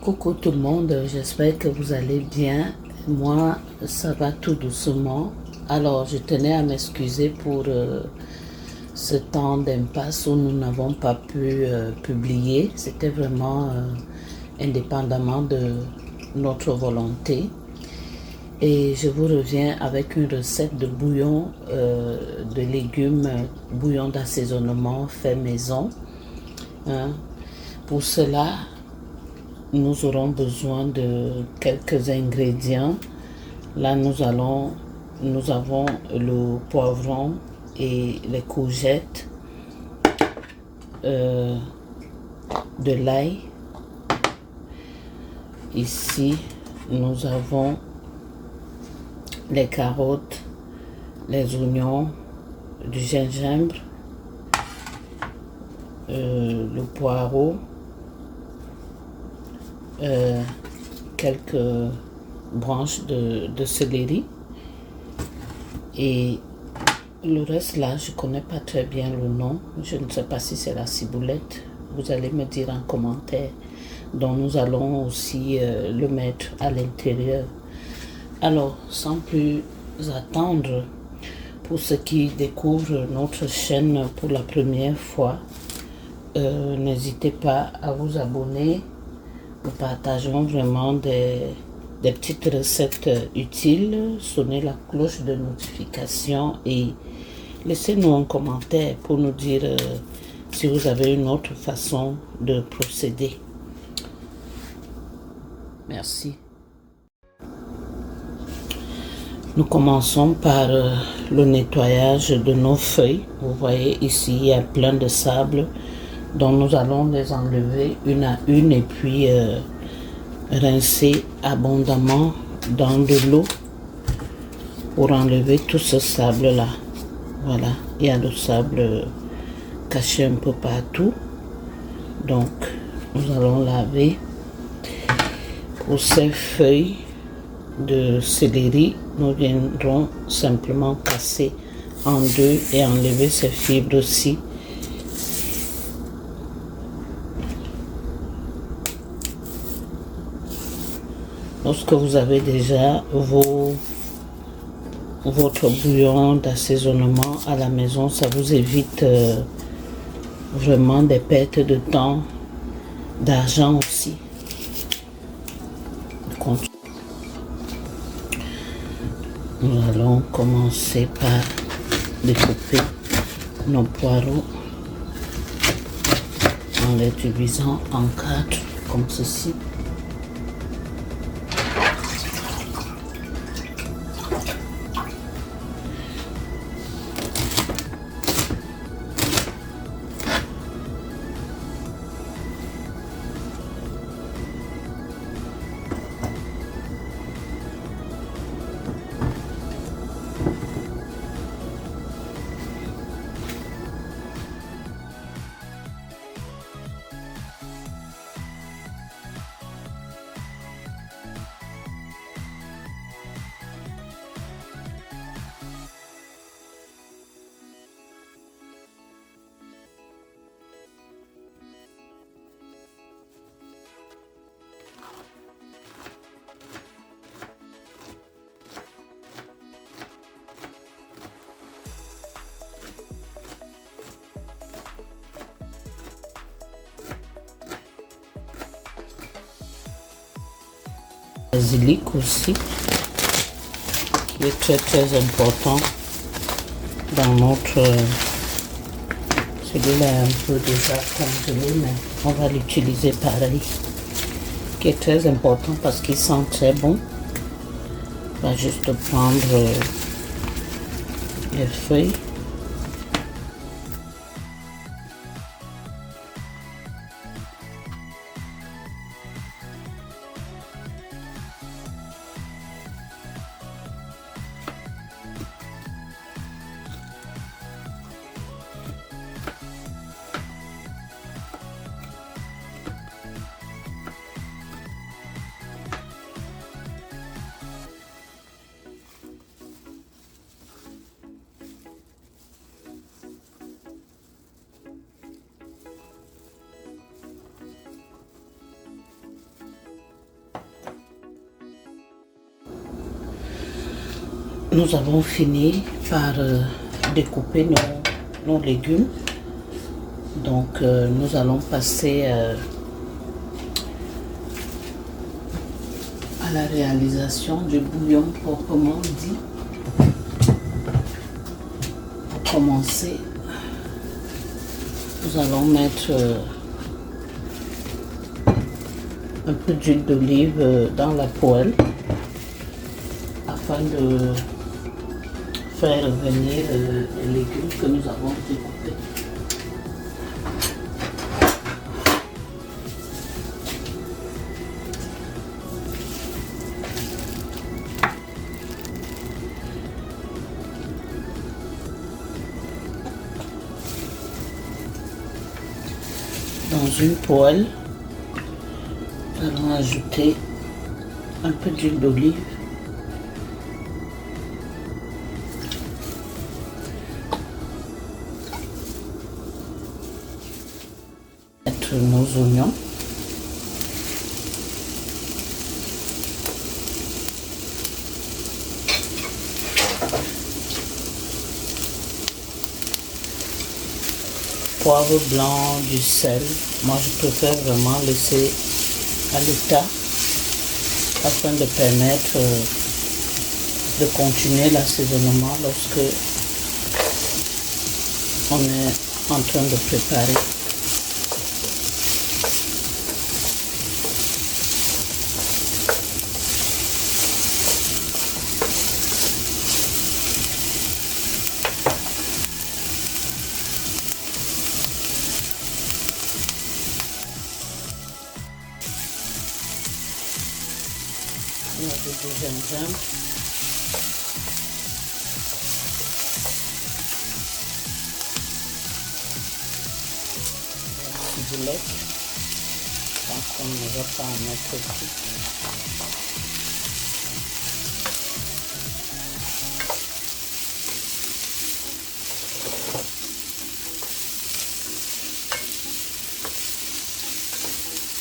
Coucou tout le monde, j'espère que vous allez bien. Moi, ça va tout doucement. Alors, je tenais à m'excuser pour ce temps d'impasse où nous n'avons pas pu publier. C'était vraiment indépendamment de notre volonté. Et je vous reviens avec une recette de bouillon de légumes, bouillon d'assaisonnement fait maison. Hein. Pour cela, nous aurons besoin de quelques ingrédients. Là, nous avons le poivron et les courgettes, de l'ail. Ici, nous avons les carottes, les oignons, du gingembre, le poireau, quelques branches de céleri et le reste là je connais pas très bien le nom, je ne sais pas si c'est la ciboulette, vous allez me dire en commentaire. Donc nous allons aussi le mettre à l'intérieur. Alors sans plus attendre, pour ceux qui découvrent notre chaîne pour la première fois, n'hésitez pas à vous abonner. Nous partageons vraiment des petites recettes utiles. Sonnez la cloche de notification et laissez-nous un commentaire pour nous dire si vous avez une autre façon de procéder. Merci. Nous commençons par le nettoyage de nos feuilles. Vous voyez ici, il y a plein de sable. Donc nous allons les enlever une à une et puis rincer abondamment dans de l'eau pour enlever tout ce sable là. Voilà, il y a le sable caché un peu partout. Donc nous allons laver. Pour ces feuilles de céleri, nous viendrons simplement casser en deux et enlever ces fibres aussi. Lorsque vous avez déjà votre bouillon d'assaisonnement à la maison, ça vous évite vraiment des pertes de temps, d'argent aussi. Nous allons commencer par découper nos poireaux en les divisant en 4 comme ceci. Basilic aussi, qui est très important dans notre... Celui-là est un peu déjà congelé, mais on va l'utiliser pareil, qui est très important parce qu'il sent très bon. On va juste prendre les feuilles. nous avons fini par découper nos légumes. Donc nous allons passer à la réalisation du bouillon proprement dit. Pour commencer, nous allons mettre un peu d'huile d'olive dans la poêle afin de faire venir les légumes que nous avons découpés. Dans une poêle, nous allons ajouter un peu d'huile d'olive, mettre nos oignons, poivre blanc, du sel. Moi je préfère vraiment laisser à l'état afin de permettre de continuer l'assaisonnement lorsque on est en train de préparer. On ajoute du gingembre, du lait, donc on ne va pas en mettre tout.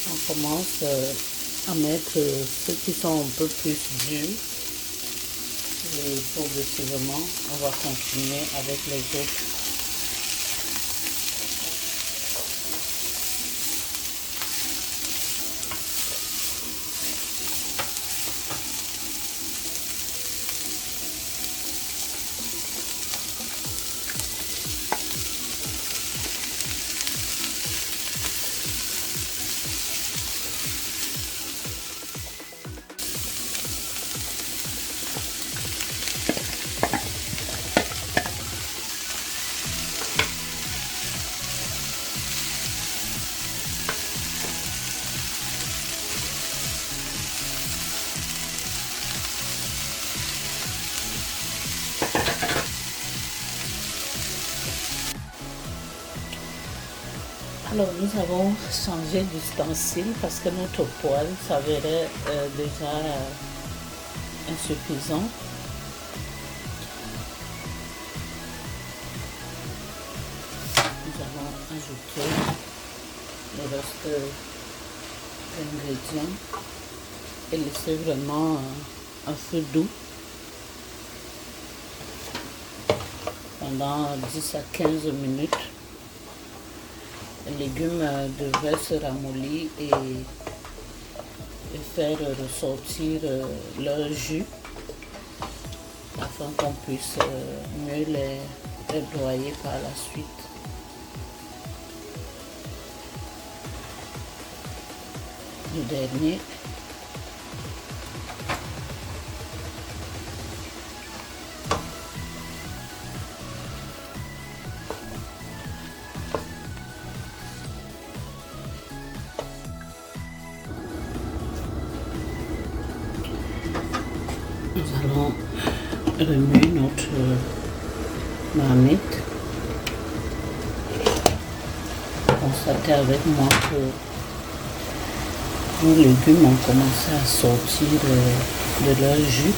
On commence à mettre ceux qui sont un peu plus durs et progressivement on va continuer avec les autres. Alors nous avons changé d'ustensile parce que notre poêle s'avérait déjà insuffisant. Nous allons ajouter le reste d'ingrédients et laisser vraiment un feu doux pendant 10 à 15 minutes. Les légumes devraient se ramollir et faire ressortir leur jus afin qu'on puisse mieux les broyer par la suite. Le dernier. Nous allons remuer notre marmite. Constatez avec moi que nos légumes ont commencé à sortir de leur jus.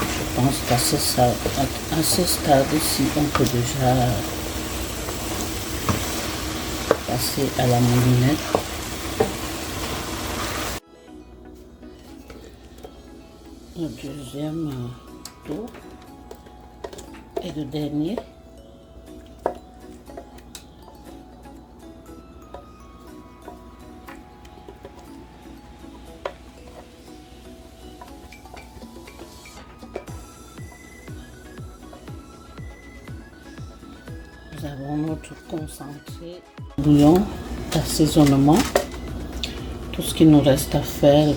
Je pense qu'à ce stade-ci, on peut déjà passer à la moulinette. le deuxième tour et le dernier. Nous avons notre concentré bouillon d'assaisonnement. Tout ce qu'il nous reste à faire,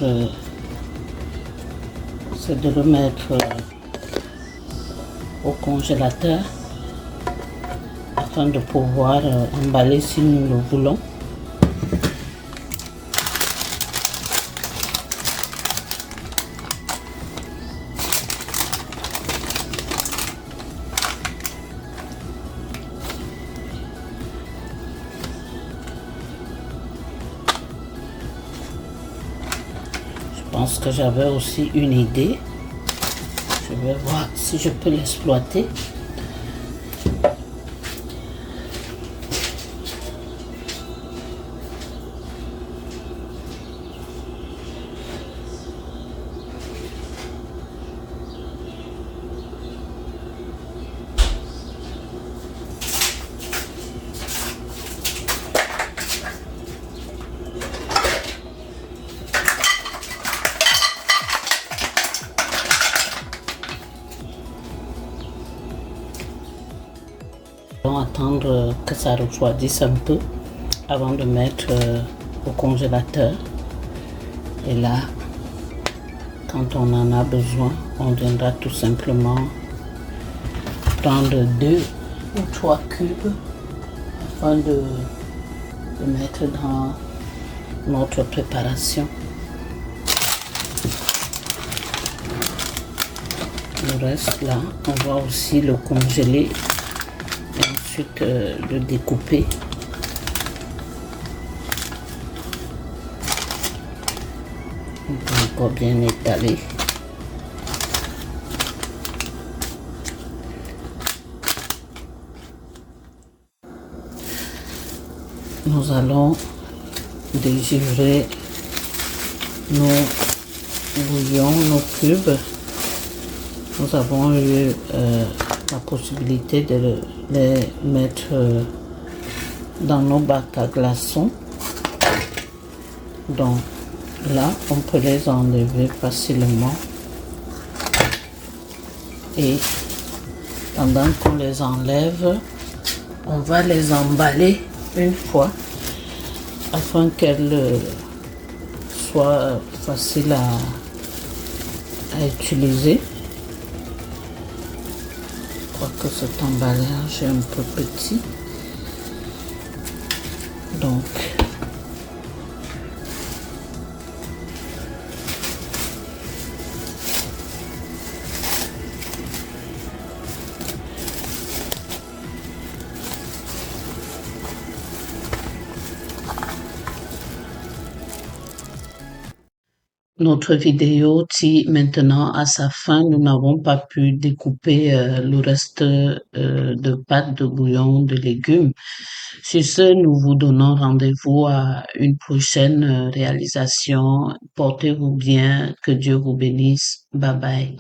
c'est de le mettre au congélateur afin de pouvoir emballer si nous le voulons. Je pense que j'avais aussi une idée. Je vais voir si je peux l'exploiter. Attendre que ça refroidisse un peu avant de mettre au congélateur. Et là, quand on en a besoin, on viendra tout simplement prendre 2 ou 3 cubes afin de mettre dans notre préparation. Le reste là, on va aussi le congeler. Et ensuite le découper. On peut encore bien étaler. Nous allons dégivrer nos bouillons, nos cubes. Nous avons eu la possibilité de les mettre dans nos bacs à glaçons. Donc là, on peut les enlever facilement. Et pendant qu'on les enlève, on va les emballer une fois afin qu'elles soient faciles à utiliser. Je crois que cet emballage est un peu petit. Donc, notre vidéo tire maintenant à sa fin. Nous n'avons pas pu découper le reste de pâte de bouillon de légumes. Sur ce, nous vous donnons rendez-vous à une prochaine réalisation. Portez-vous bien, que Dieu vous bénisse. Bye bye.